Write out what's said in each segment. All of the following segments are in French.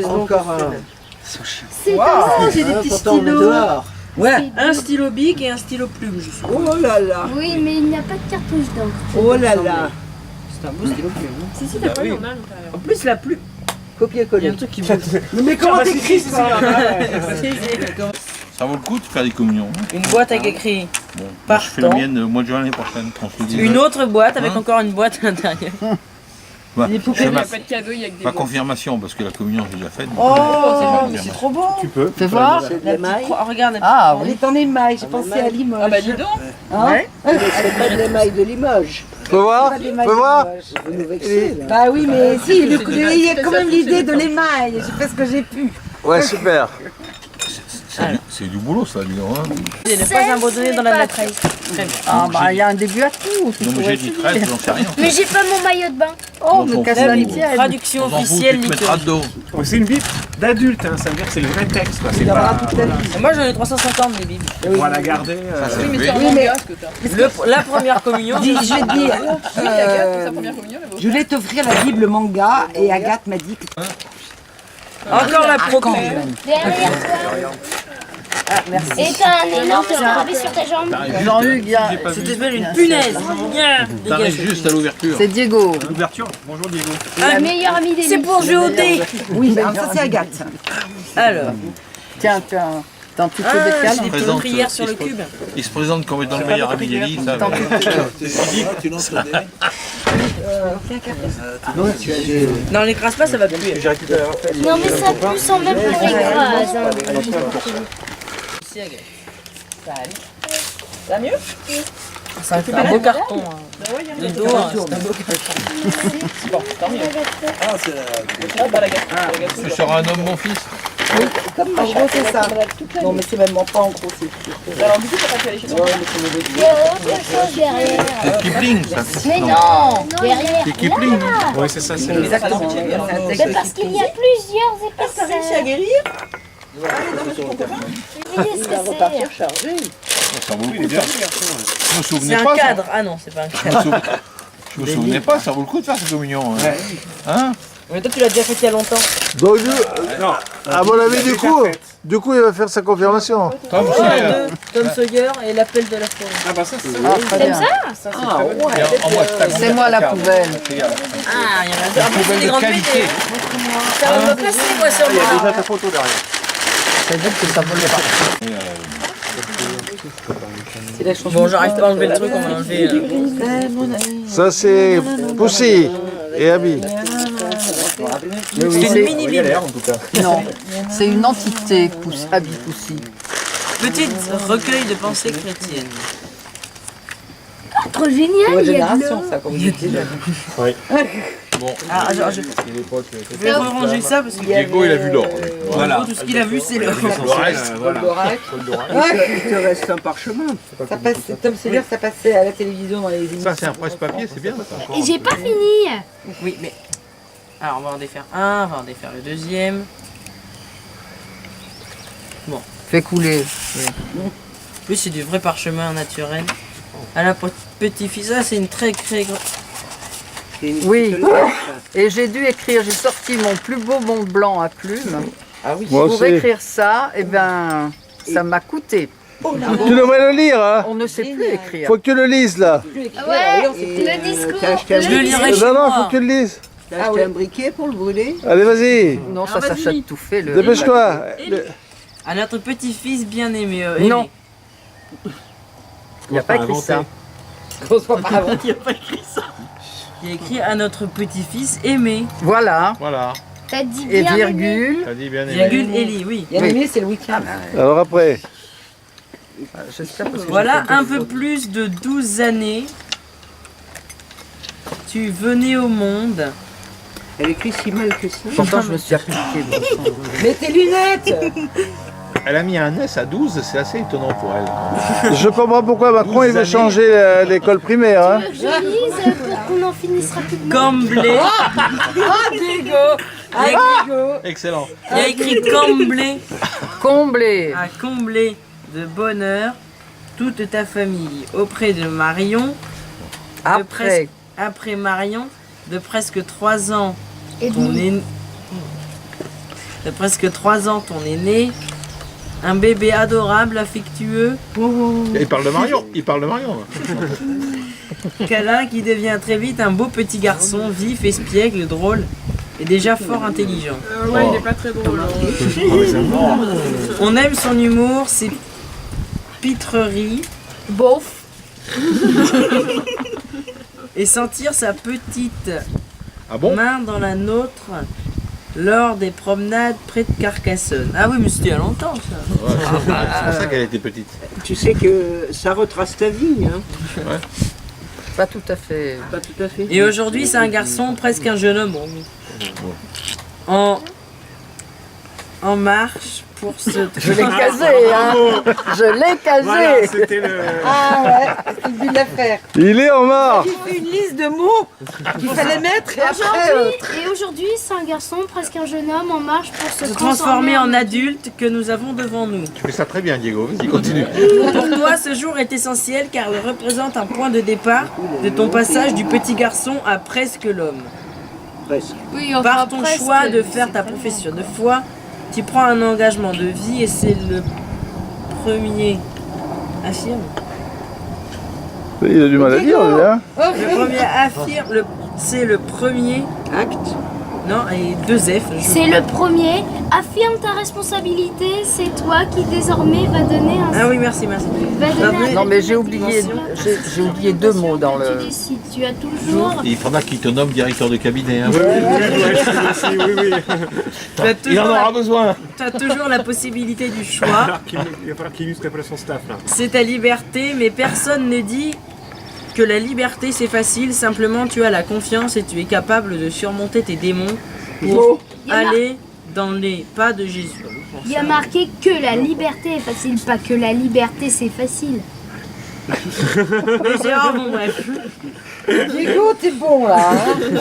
Encore un. C'est wow. J'ai des petits stylos. Ouais, un stylo bic et un stylo plume, je suppose. Oh là là. Oui, mais il n'y a pas de cartouche d'encre. Oh là là. C'est un beau stylo plume. Hein. Si, t'as pas normal. En plus, la plume. Copier-coller. Il y a un truc qui bouge. Mais comment t'écris ça? Ça vaut le coup de faire des communions. Une boîte avec écrit Bon, moi, je fais la partant. mienne au mois de juin l'année prochaine. On se dit, Une autre boîte avec encore une boîte à l'intérieur. ouais, Il c'est n'y a pas de cadeau, il y a que des ma boîtes. confirmation parce que la communion j'ai déjà faite. Oh, mais c'est trop beau. Tu peux. Fais voir. Regarde. Ah, on est en émail. J'ai pensé à Limoges. Ah bah dis donc. Hein? C'est pas de l'émail de Limoges. Faut voir. Faut voir. Vous nous vexez, là. Bah oui, mais si, il y a quand même l'idée de l'émail. J'ai fait ce que j'ai pu. Ouais, super. C'est du boulot ça, dis donc. Hein. Ne pas abandonner dans la matrice. Très bien. Ah bah il y a un début à tout. Non mais j'ai dit 13, j'en sais rien. Mais j'ai pas mon maillot de bain. Oh, me casse la tienne. Traduction On s'en fout, officielle, tu te mettras Nico. de dos. C'est une Bible d'adulte, hein. Ça veut dire que c'est le vrai texte. Quoi. C'est Il y aura pas. toute la vie. Moi j'en ai 350 des bibles. On va la garder. Ça, Oui, mais c'est tu vrai. en mais- gars, ce que t'as. La première communion. Je vais te dire, Oui, Agathe, pour sa première communion, elle va je voulais t'offrir la Bible manga et Agathe m'a dit que Encore la proco. Derrière toi. Ah, merci. Et t'as un énorme gravé sur ta jambe. Jean-Hugues, il y a- C'était belle une punaise. Bien. T'arrives juste à l'ouverture. c'est Diego. L'ouverture. Bonjour Diego. Le meilleur ami des C'est pour jouer au dé. Oui, mais ça c'est Agathe. Alors. Tiens, t'en tu te Ah, décales. j'ai des petites Présente, prières sur le il se cube. Il se présente comme étant le meilleur ami d'Élie, ça. Non, l'écrase pas, ça va puer. Non mais ça pue sans même qu'on écrase. hein. Ici, Agathe. Ça va mieux? C'est un beau carton. Hein. Le dos, hein, c'est un beau carton. Tu seras un homme, mon fils. Comme en gros c'est ça. Non mais c'est même pas en gros c'est. Alors du coup, t'as pas pu aller chez toi. Il y a autre chose derrière. C'est Kipling, ça. Mais non, derrière. C'est Kipling. Oui, c'est ça. C'est Exactement. Mais parce qu'il y a plusieurs épaisseurs. guérir? Vous voyez ce que c'est? Ça vaut le coup. Je me C'est souvenais un pas. cadre. Ah non, c'est pas un cadre. Je me souvenais pas, ça vaut le coup de faire cette communion. Hein? Mais toi, tu l'as déjà fait il y a longtemps. Donc, Non. à mon avis, du coup, il va faire sa confirmation. Tom, Tom Sawyer et l'appel de la forêt. Ah bah ça c'est ça. Ah, très bien. en moi, C'est moi la poubelle. Ah, il y en a deux. En plus, c'est des de grandes qualité. BD. Ça va me placer, moi, sur moi. ta photo derrière. C'est-à-dire que ça vole pas. C'est la chanson. Bon, j'arrive pas à enlever le truc, on va enlever. Ça, c'est Poussy et Abby. C'est une mini bible. En tout cas. Non, c'est une entité, Abby Poussy. Petite recueil de pensées chrétiennes. Trop génial, il y a de l'eau. ça, comme je disais. Ah, je vais ranger ça parce que Diego, il a vu l'or. voilà. Tout ce qu'il a vu, c'est l'or. Le reste, Il te reste un parchemin. Ça passe, Tom Sawyer, ça passait à la télévision dans les émissions. ça, c'est un presse-papier, c'est bien ça. Et j'ai pas fini. Oui, mais. Alors, on va en défaire un, on va en défaire le deuxième. Fais couler. En plus, c'est du vrai parchemin naturel. À la petit-fils, ça, c'est une très grande. Oui, et j'ai dû écrire, j'ai sorti mon plus beau Mont Blanc à plumes. Moi Pour aussi. écrire ça, eh ben, ça m'a coûté. Tu devrais le lire, hein. On ne sait plus écrire. Faut que tu le lises, là. Ouais, le discours. Je le lirai chez Non, non, faut moi. que tu le lises. T'as acheté un briquet pour le brûler? Allez, vas-y. Non, ça s'achète tout fait. Le... Dépêche-toi. À notre petit-fils bien-aimé. Non. Il n'y a pas écrit ça. Qu'on soit pas avant. Il n'y a pas écrit ça. Il y a écrit à notre petit-fils aimé. Voilà. Voilà, T'as dit Et bien. virgule. t'as dit bien aimé. Virgule Ellie, oui. Oui. C'est le week-end. Alors après. J'espère parce que Voilà j'ai fait un peu plus de 12 années. Tu venais au monde. Elle écrit si mal que ça. Pourtant, je me suis appliquée. Mais tes lunettes! Elle a mis un S à 12, c'est assez étonnant pour elle. Je comprends pourquoi Macron, il veut changer l'école primaire, hein. Je lise pour qu'on en finissera plus de Comblé. Excellent. Il y a écrit comblé. Comblé. À combler de bonheur toute ta famille auprès de Marion. Après. Après Marion, de presque 3 ans. Et Ton demi. T'as presque 3 ans, ton aîné. Un bébé adorable, affectueux. Il parle de Marion. Il parle de Marion. Câlin qui devient très vite un beau petit garçon, vif, espiègle, drôle et déjà fort intelligent. Ouais, il est pas très drôle. On aime son humour, ses pitreries. Bof. Et sentir sa petite Ah bon? main dans la nôtre lors des promenades près de Carcassonne. Ah oui, mais c'était il y a longtemps ça. Ouais, c'est pour ça qu'elle était petite. Tu sais que ça retrace ta vie, hein. Pas tout à fait. Pas tout à fait. Et aujourd'hui, c'est un garçon, presque un jeune homme. En marche pour se... Je l'ai casé, hein. Je l'ai casé. Voilà, c'était le... Ah ouais, c'est une belle affaire. Il est en marre. J'ai fait une liste de mots qu'il fallait mettre et après... Aujourd'hui, c'est un garçon, presque un jeune homme en marche pour se transformer en adulte que nous avons devant nous. Tu fais ça très bien, Diego. Vas-y, continue. Pour toi, ce jour est essentiel car il représente un point de départ de ton passage du petit garçon à presque l'homme. Presque. Oui, Par ton choix de faire ta profession de foi, tu prends un engagement de vie et c'est le premier. Affirme. Il a du mal à dire, lui, hein. Le premier affirme, c'est le premier. Acte. Non, et 2 F. C'est le premier. Affirme ta responsabilité. C'est toi qui désormais va donner un. Ah oui, merci. Va donner un Non, mais j'ai oublié 2 mots dans le... Tu décides. Tu as toujours. Il faudra qu'il te nomme directeur de cabinet. Hein. Oui, oui. Il en aura besoin. Tu as toujours la possibilité du choix. Alors il va falloir qu'il muscle après son staff, là. C'est ta liberté, mais personne ne dit que la liberté c'est facile. Simplement, tu as la confiance et tu es capable de surmonter tes démons pour aller dans les pas de Jésus. Il y a marqué que la liberté est facile, pas que la liberté c'est facile. Bon, bref. Diego, t'es bon là. Hein.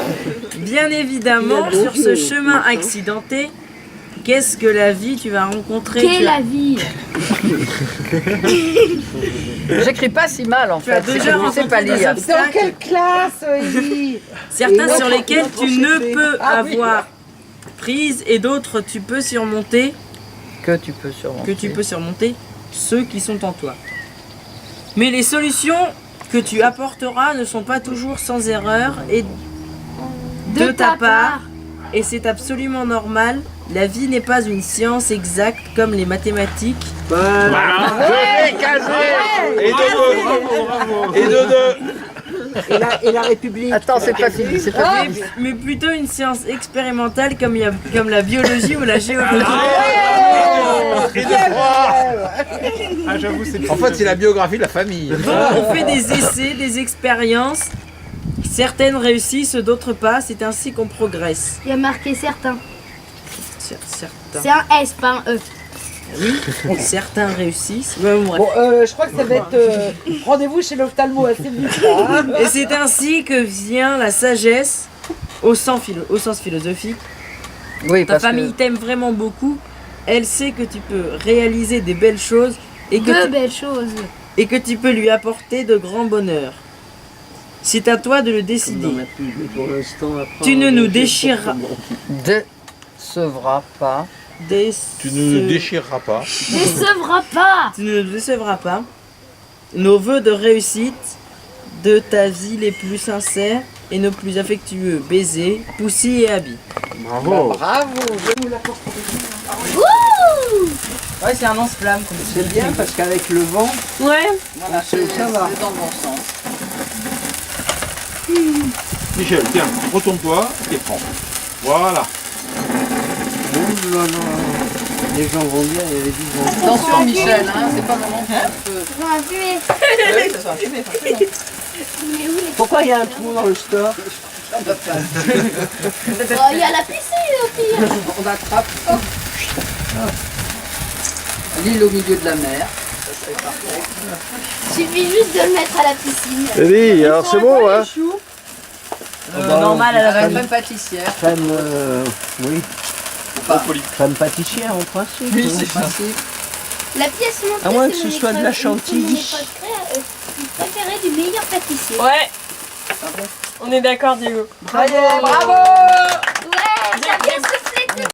Bien évidemment, sur ce chemin accidenté, qu'est-ce que la vie tu vas rencontrer? Qu'est la vie? J'écris pas si mal en Tu as fait. déjà Je sais rencontré pas des lire. obstacles. Dans quelle classe, Élie? Certains Et sur notre- lesquels notre tu ne chauffé. peux Ah oui. avoir prise et d'autres tu peux surmonter, Que tu peux surmonter. ceux qui sont en toi. Mais les solutions que tu apporteras ne sont pas toujours sans erreur et de ta part, et c'est absolument normal. La vie n'est pas une science exacte comme les mathématiques. Je l'ai casé. Et de 2. Et de 2. Et la République. Attends, c'est pas fini, c'est pas fini. Mais plutôt une science expérimentale comme la biologie ou la géologie. Et de 3. Ah, j'avoue, c'est... En fait, c'est la biographie de la famille. On fait des essais, des expériences. Certaines réussissent, d'autres pas. C'est ainsi qu'on progresse. Il y a marqué certains. Certains. C'est un S, pas un E. Oui, certains réussissent. Ouais, bref. Bon, je crois que ça va être rendez-vous chez l'ophtalmo assez vite. Là, hein. Et c'est ainsi que vient la sagesse au sens philosophique. Oui, Ta parce famille que... t'aime vraiment beaucoup. Elle sait que tu peux réaliser des belles choses et Deux belles choses. et que tu peux lui apporter de grands bonheurs. C'est à toi de le décider. Pour l'instant, Tu ne nous déchireras Décevras pas. Tu ne nous déchireras pas. Décevra pas. Tu ne nous décevras pas. Nos vœux de réussite de ta vie les plus sincères et nos plus affectueux baisers, Poussy et Abby. Bravo. Bravo. Ouais, c'est un lance-flamme. c'est bien parce qu'avec le vent, Ouais. Voilà, ça va. c'est dans le bon sens. Michel, tiens, retourne-toi et prends. Voilà. les gens vont dire, il y avait du vent. Attention Michel, hein, c'est pas vraiment un feu. On va fumer. Oui, ça va fumer, forcément. Mais où les... Pourquoi il y a un trou dans le store? Oh, il y a la piscine au pire. On attrape. Hop. L'île au milieu de la mer. Ça serait parfait. Suffit juste de le mettre à la piscine. Elie, alors c'est bon, hein? Normal à la Crème pâtissière. Crème, oui. Pas. Crème pâtissière en principe. Oui, hein. c'est facile. La pièce montée, À moins que c'est ce mon soit de la épreuve- chantilly. mon épreuve préférée du meilleur pâtissier. Ouais. On est d'accord, Diego. Bravo.